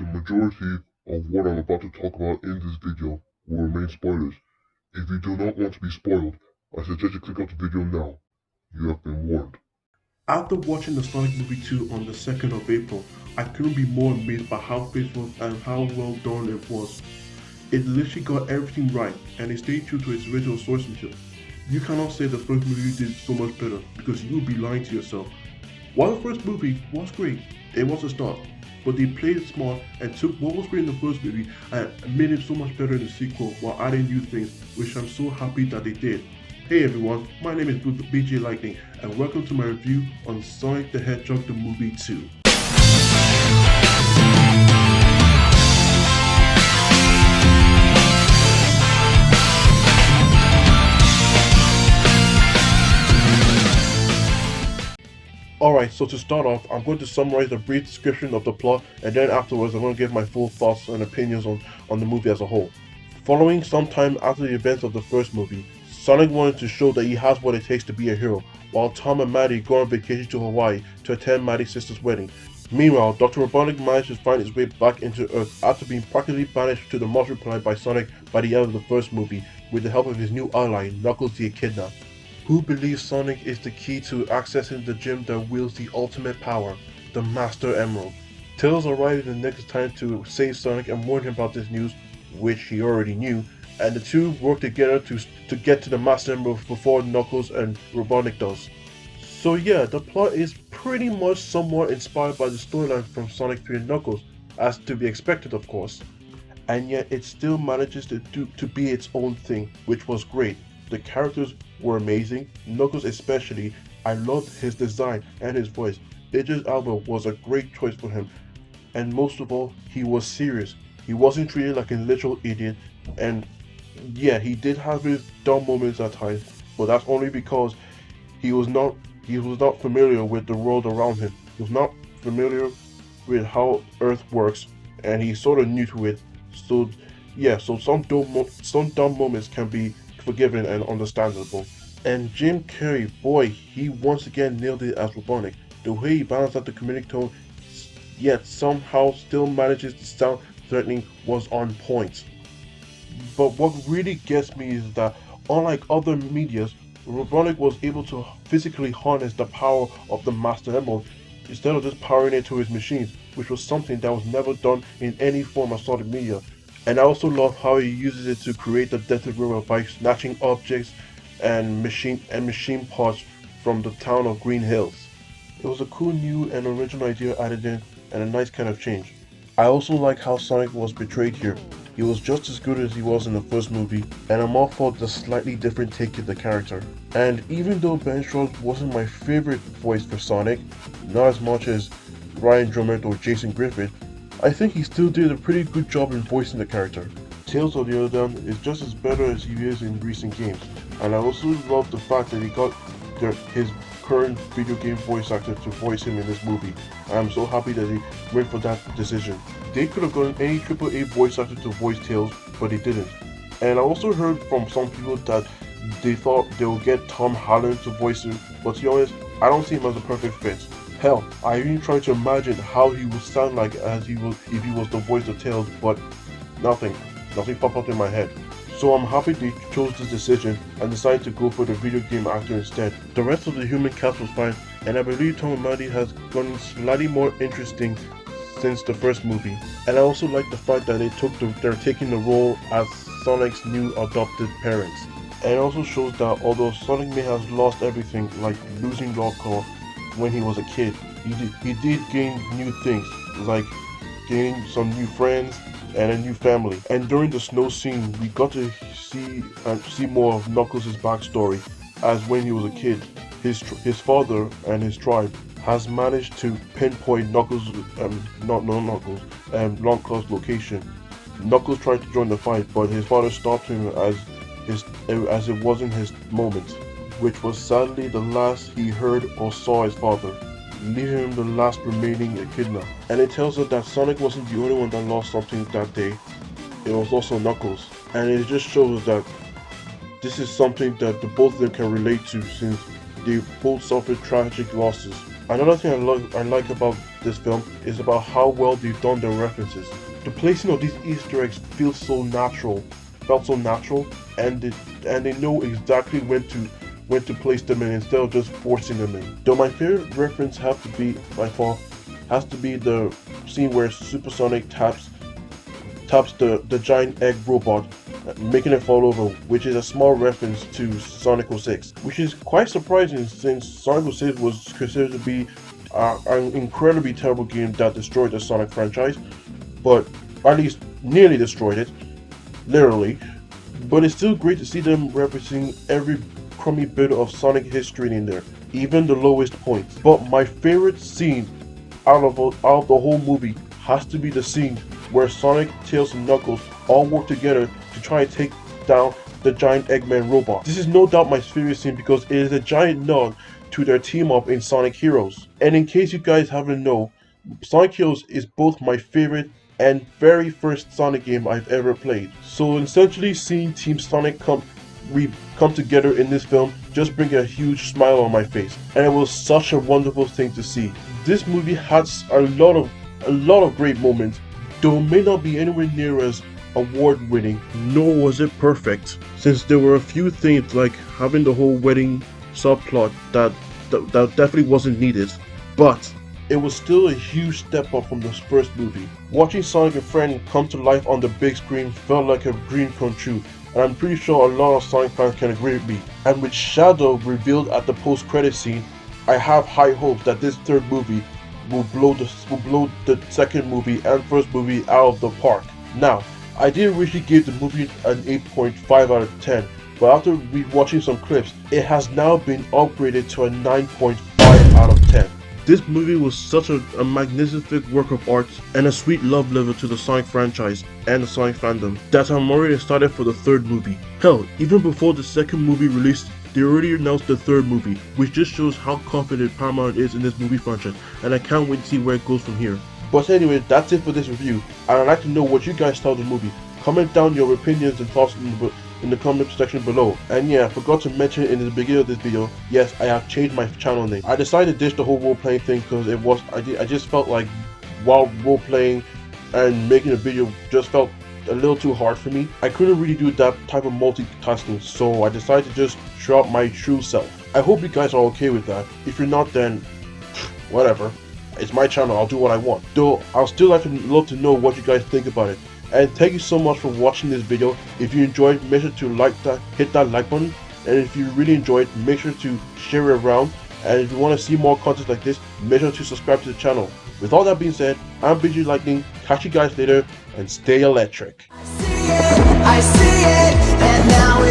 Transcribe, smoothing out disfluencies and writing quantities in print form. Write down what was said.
The majority of what I'm about to talk about in this video will remain spoilers. If you do not want to be spoiled, I suggest you click out the video now. You have been warned. After watching the Sonic movie 2 on the 2nd of April, I couldn't be more amazed by how faithful and how well done it was. It literally got everything right and it stayed true to its original source material. You cannot say the first movie did so much better because you would be lying to yourself. While the first movie was great, it was a start, but they played it smart and took what was great in the first movie and made it so much better in the sequel while adding new things, which I'm so happy that they did. Hey everyone, my name is BJ Lightning and welcome to my review on Sonic the Hedgehog the Movie 2. Alright, so to start off, I'm going to summarize a brief description of the plot and then afterwards I'm going to give my full thoughts and opinions on the movie as a whole. Following some time after the events of the first movie, Sonic wanted to show that he has what it takes to be a hero, while Tom and Maddie go on vacation to Hawaii to attend Maddie's sister's wedding. Meanwhile, Dr. Robotnik managed to find his way back into Earth after being practically banished to the mushroom planet by Sonic by the end of the first movie with the help of his new ally, Knuckles the Echidna, who believes Sonic is the key to accessing the gem that wields the ultimate power, the Master Emerald. Tails arrived in the next time to save Sonic and warn him about this news, which he already knew, and the two work together to get to the Master Emerald before Knuckles and Robotnik does. So yeah, the plot is pretty much somewhat inspired by the storyline from Sonic 3 and Knuckles, as to be expected of course, and yet it still manages to be its own thing, which was great. The characters were amazing, Knuckles especially. I loved his design and his voice. Idris Elba was a great choice for him, and most of all, he was serious. He wasn't treated like a literal idiot, and yeah, he did have his dumb moments at times, but that's only because he was not familiar with the world around him. He was not familiar with how Earth works, and he's sort of new to it. So yeah, so some dumb moments can be forgiven and understandable. And Jim Carrey, boy, he once again nailed it as Robotnik. The way he balanced out the comedic tone, yet somehow still manages to sound threatening, was on point. But what really gets me is that, unlike other medias, Robotnik was able to physically harness the power of the Master Emerald instead of just powering it to his machines, which was something that was never done in any form of Sonic media. And I also love how he uses it to create the death robot by snatching objects and machine parts from the town of Green Hills. It was a cool new and original idea added in, and a nice kind of change. I also like how Sonic was portrayed here. He was just as good as he was in the first movie, and I'm all for the slightly different take to the character. And even though Ben Schwartz wasn't my favorite voice for Sonic, not as much as Ryan Drummond or Jason Griffith, I think he still did a pretty good job in voicing the character. Tails, on the other hand, is just as better as he is in recent games, and I also love the fact that he got his current video game voice actor to voice him in this movie. I'm so happy that he went for that decision. They could have gotten any AAA voice actor to voice Tails, but they didn't. And I also heard from some people that they thought they would get Tom Holland to voice him, but to be honest, I don't see him as a perfect fit. Hell, I even tried to imagine how he would sound like if he was the voice of Tails, but nothing popped up in my head. So I'm happy they chose this decision and decided to go for the video game actor instead. The rest of the human cast was fine, and I believe Tom and Maddie has gotten slightly more interesting since the first movie. And I also like the fact that they're taking the role as Sonic's new adopted parents. And it also shows that although Sonic may have lost everything, like losing Lockjaw when he was a kid, he did gain new things, like gaining some new friends and a new family. And during the snow scene, we got to see more of Knuckles' backstory, as when he was a kid, his father and his tribe has managed to pinpoint Longclaw's location. Knuckles tried to join the fight, but his father stopped him as it wasn't his moment, which was sadly the last he heard or saw his father, leaving him the last remaining Echidna. And it tells us that Sonic wasn't the only one that lost something that day, it was also Knuckles. And it just shows that this is something that the both of them can relate to, since they both suffered tragic losses. Another thing I like about this film is about how well they've done their references. The placing of these Easter eggs felt so natural, and they know exactly when to place them in instead of just forcing them in. Though my favorite reference has to be the scene where Supersonic taps the giant egg robot, making it fall over, which is a small reference to Sonic 06, which is quite surprising since Sonic 06 was considered to be an incredibly terrible game that destroyed the Sonic franchise, but at least nearly destroyed it, literally. But it's still great to see them representing every crummy bit of Sonic history in there, even the lowest points. But my favorite scene out of the whole movie has to be the scene where Sonic, Tails, and Knuckles all work together to try and take down the giant Eggman robot. This is no doubt my favorite scene because it is a giant nod to their team up in Sonic Heroes. And in case you guys haven't know, Sonic Heroes is both my favorite and very first Sonic game I've ever played. So essentially seeing Team Sonic come together in this film just brings a huge smile on my face, and it was such a wonderful thing to see. This movie has a lot of great moments, though it may not be anywhere near as award-winning, nor was it perfect, since there were a few things like having the whole wedding subplot that definitely wasn't needed, but it was still a huge step up from the first movie. Watching Sonic and Friend come to life on the big screen felt like a dream come true, and I'm pretty sure a lot of Sonic fans can agree with me. And with Shadow revealed at the post-credit scene, I have high hopes that this third movie will blow the second movie and first movie out of the park. Now, I did originally give the movie an 8.5 out of 10, but after watching some clips, it has now been upgraded to a 9.5 out of 10. This movie was such a magnificent work of art and a sweet love letter to the Sonic franchise and the Sonic fandom that I'm already excited for the third movie. Hell, even before the second movie released, they already announced the third movie, which just shows how confident Paramount is in this movie franchise, and I can't wait to see where it goes from here. But anyway, that's it for this review, and I'd like to know what you guys thought of the movie. Comment down your opinions and thoughts in the comment section below. And yeah, I forgot to mention in the beginning of this video, yes, I have changed my channel name. I decided to ditch the whole role-playing thing because I just felt like while role-playing and making a video just felt a little too hard for me. I couldn't really do that type of multitasking, so I decided to just show out my true self. I hope you guys are okay with that. If you're not, then whatever. It's my channel, I'll do what I want. Though, I'll still love to know what you guys think about it. And thank you so much for watching this video. If you enjoyed, make sure to hit that like button. And if you really enjoyed, make sure to share it around. And if you want to see more content like this, make sure to subscribe to the channel. With all that being said, I'm BG Lightning. Catch you guys later and stay electric. I see it, and now